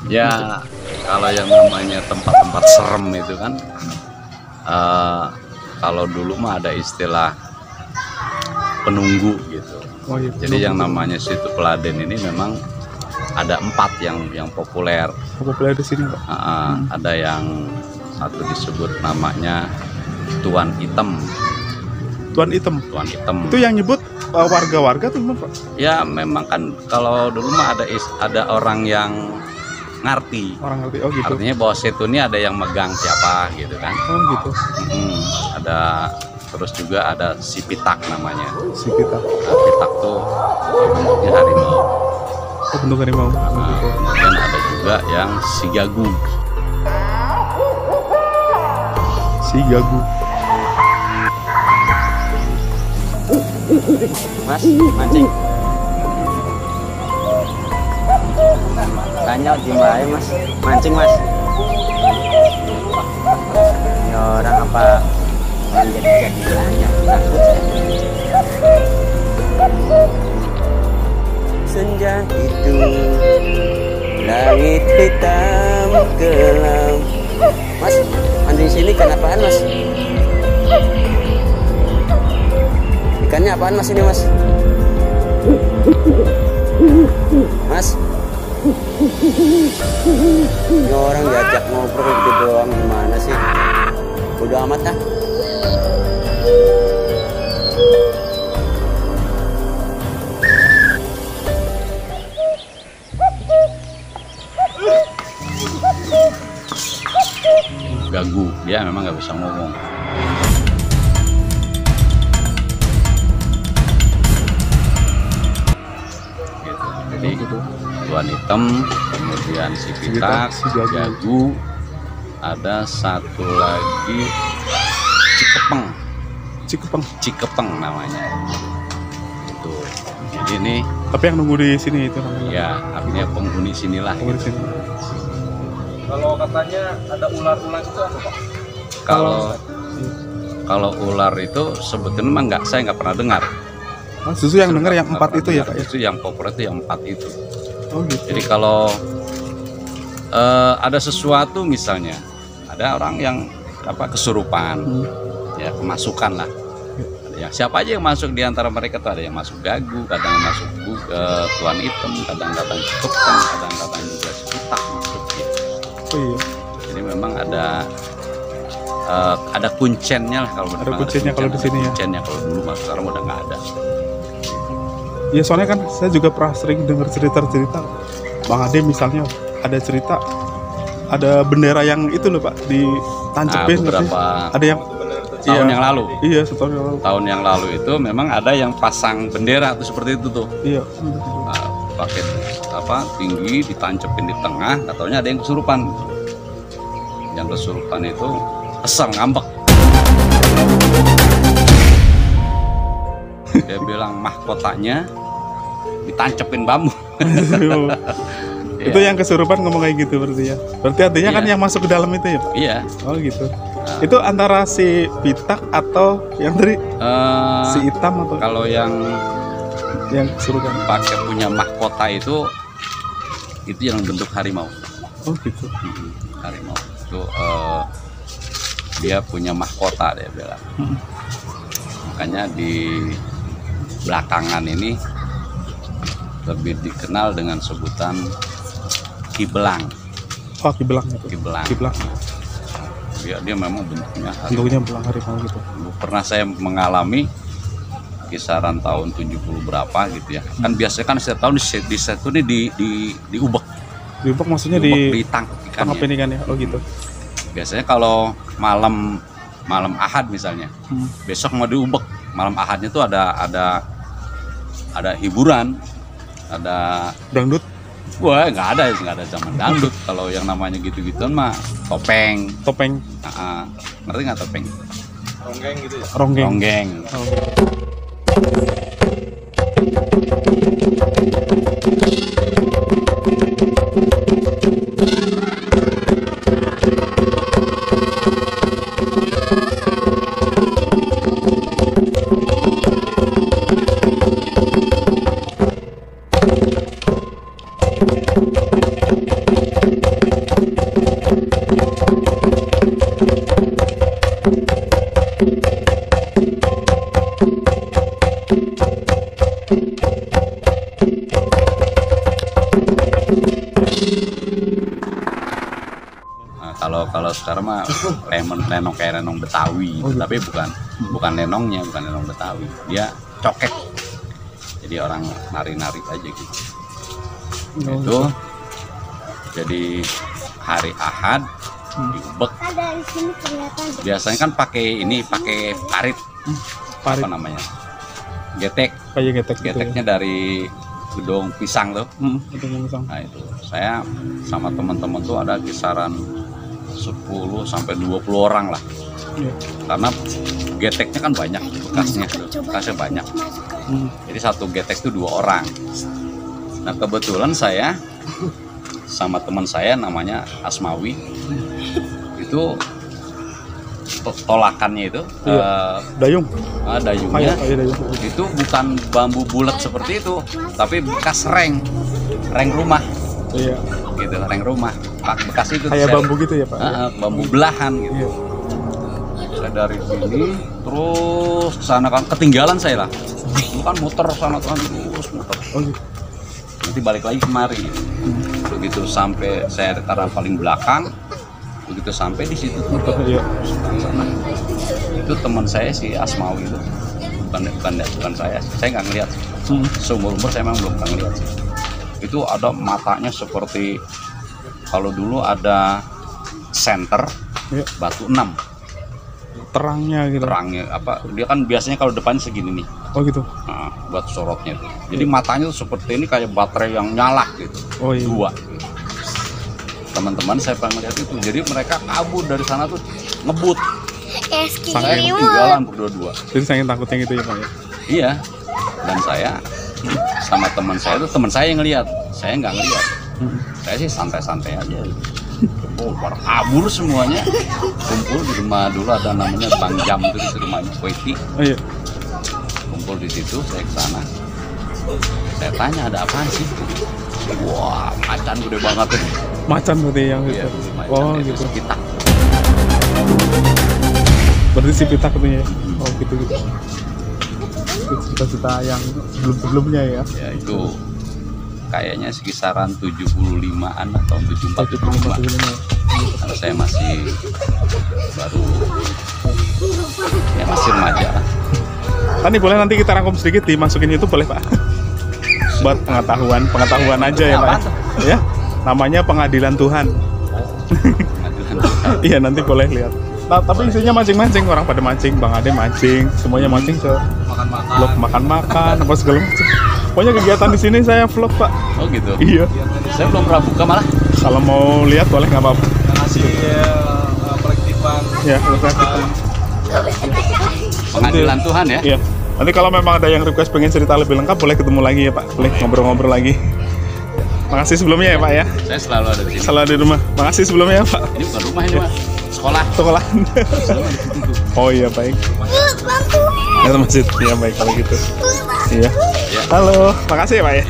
Ya, kalau yang namanya tempat-tempat serem itu kan, kalau dulu mah ada istilah penunggu gitu. Oh, iya, jadi yang namanya situ Peladen ini memang ada 4 yang populer. Populer di sini, Pak. Ada yang satu disebut namanya Tuan Hitam. Tuan Hitam. Tuan Hitam. Itu yang nyebut warga-warga tuh, Pak? Ya memang kan kalau dulu mah ada orang yang ngerti. Orang ngerti. Oh gitu. Artinya bahwa situ ini ada yang megang siapa gitu kan. Oh gitu. Ada, terus juga ada si Pitak namanya. Si Pitak. Nah, Pitak tuh bentuknya harimau. Oh, bentuk harimau. Kemudian ada juga yang si Gagu. Si Gagu. Mas, mancing. Tanya di mana, Mas? Mancing, Mas. Ini orang apa orang jadi banyak takut saya. Senja itu langit hitam kelam. Mas, mancing sini ikan apaan, Mas? Ikannya apaan, Mas, ini, Mas? Mas, ini orang diajak ngobrol gitu doang, gimana sih? Udah amat ah. Gagu, dia memang nggak bisa ngomong. Jadi Tuan Hitam, kemudian si Pitak, si Gagu, ada satu lagi Cikepeng namanya. Itu. Jadi ini. Tapi yang nunggu di sini itu namanya. Ya, artinya penghuni sinilah. Penghuni sini. Kalau katanya ada ular-ular itu apa, Pak? Kalau ular itu sebetulnya saya nggak pernah dengar. Justru yang dengar yang 4 itu ya, Pak? Itu yang populer itu yang 4 itu. Oh gitu. Jadi kalau ada sesuatu misalnya, ada orang yang kesurupan, ya kemasukan lah. Ya, siapa aja yang masuk di antara mereka tuh, ada yang masuk Gagu, kadang masuk Tuan Hitam, kadang-kadang Cikepeng, kadang-kadang juga Pitak masuk gitu. Oh iya. Jadi memang ada kuncennya lah kalau ada kuncennya kalau di sini ya. Kuncennya kalau dulu, mas sekarang udah nggak ada. Ya soalnya kan saya juga pernah sering dengar cerita-cerita Bang Ade misalnya ada cerita ada bendera yang itu loh Pak ditancepin. Beberapa ada yang tahun yang lalu. Iya, setahun yang lalu. Tahun yang lalu itu memang ada yang pasang bendera tuh seperti itu tuh. Iya. Pakai tinggi ditancepin di tengah, katanya ada yang kesurupan. Yang kesurupan itu kesel ngambek. Dia bilang mahkotanya ditancepin bambu. Itu yang kesurupan ngomong kayak gitu berarti ya. Berarti artinya kan yang masuk ke dalam itu ya? Iya. Oh gitu. Itu antara si Pitak atau yang tadi si Hitam atau? Kalau yang kesurupan pakai punya mahkota itu yang bentuk harimau. Oh gitu. Harimau itu dia punya mahkota, dia bilang. Makanya di belakangan ini lebih dikenal dengan sebutan Kibelang. Oh, Kibelang itu. Kibelang. Dia memang bentuknya belang harimau gitu. Pernah saya mengalami kisaran tahun 70 berapa gitu ya. Kan biasanya kan setiap tahun di situ ini diubek. Diubek maksudnya ditangkap ikannya. Oh gitu. Biasanya kalau malam Ahad misalnya, besok mau diubek, malam Ahadnya tuh ada hiburan, ada dangdut. Wah, nggak ada zaman dangdut. Kalau yang namanya gitu-gituan mah topeng. Ngerti nggak topeng? Ronggeng gitu ya? Ronggeng. Kalau sekarang mah lenong kayak lenong Betawi, tapi bukan lenongnya, bukan lenong Betawi, dia coket. Jadi orang nari-nari aja gitu. Itu jadi hari Ahad diubek. Biasanya kan pakai parit. Apa namanya? Getek. Kayak getek. Geteknya gitu ya. dari gedung pisang tuh. Gedung pisang. Nah itu saya sama teman-teman tuh ada kisaran 10 sampai 20 orang lah. Iya. Karena geteknya kan banyak bekasnya banyak. Jadi satu getek itu 2 orang. Nah kebetulan saya sama teman saya namanya Asmawi itu tolakannya itu Dayung. Dayungnya Dayung. itu bukan bambu bulat seperti itu, tapi bekas reng rumah. Iya. Gitu, reng rumah. Bekas itu Kayak bambu gitu ya Pak? Bambu belahan gitu. Iya. Saya dari sini terus ke sana kan ketinggalan saya lah. Bukan muter sana kan terus muter. Oh gitu. Nanti balik lagi kemari. Begitu sampai saya taruh paling belakang, begitu sampai di situ Iya. sana. Itu teman saya si Asmawi itu. Bukan saya nggak ngeliat. Seumur-umur saya memang belum pernah ngeliat sih. Itu ada matanya seperti kalau dulu ada senter batu 6 Terangnya gitu. terangnya apa dia kan biasanya kalau depannya segini nih. Oh gitu. Nah, buat sorotnya itu. Jadi matanya tuh seperti ini kayak baterai yang nyala gitu. Oh iya. 2 gitu. Teman-teman saya pernah melihat itu. Jadi mereka kabur dari sana tuh ngebut. Saya ketinggalan berdua-dua. Jadi saking takutnya gitu ya Pak ya? Iya. Dan saya sama teman saya yang ngelihat. Saya nggak ngelihat. Saya sih santai-santai aja. Oh, pada kabur semuanya. Kumpul di rumah dulu ada namanya Bang Jam itu di rumahnya Kuwaiti. Oh iya. Kumpul di situ, saya ke sana. Saya tanya ada apaan sih? Wah, macan gede banget tuh. Macan berarti yang gitu. Iya, macan Oh itu gitu. sepitak. Berarti si pitak itu ya. Oh gitu. Cita-cita yang sebelum-sebelumnya ya. Ya itu kayaknya sekisaran 75-an lah, tahun 74 75. Karena saya masih baru ya masih remaja lah. Tadi boleh nanti kita rangkum sedikit dimasukin YouTube boleh Pak? Buat pengetahuan aja ya Pak. Ya. Namanya Pengadilan Tuhan. Iya nanti boleh lihat. Nah, tapi isinya mancing-mancing, orang pada mancing, Bang Ade mancing, semuanya mancing ke vlog makan-makan apa segala macam. Pokoknya kegiatan di sini saya vlog Pak. Oh gitu. Iya. Saya belum pernah buka malah. Kalau mau lihat boleh nggak apa-apa. Ngasih kolektifan. Ya, kalau saya Pengadilan Tuhan ya. Iya. Nanti kalau memang ada yang request pengen cerita lebih lengkap boleh ketemu lagi ya Pak. Boleh ngobrol-ngobrol lagi. Makasih sebelumnya ya Pak ya. Saya selalu ada di sini. Selalu di rumah. Makasih sebelumnya ya Pak. Ini bukan rumah ini mah. Sekolah. Sekolah. Oh iya baik. Ya masjid. Ya baik kalau gitu. Iya. Halo, makasih ya Pak ya.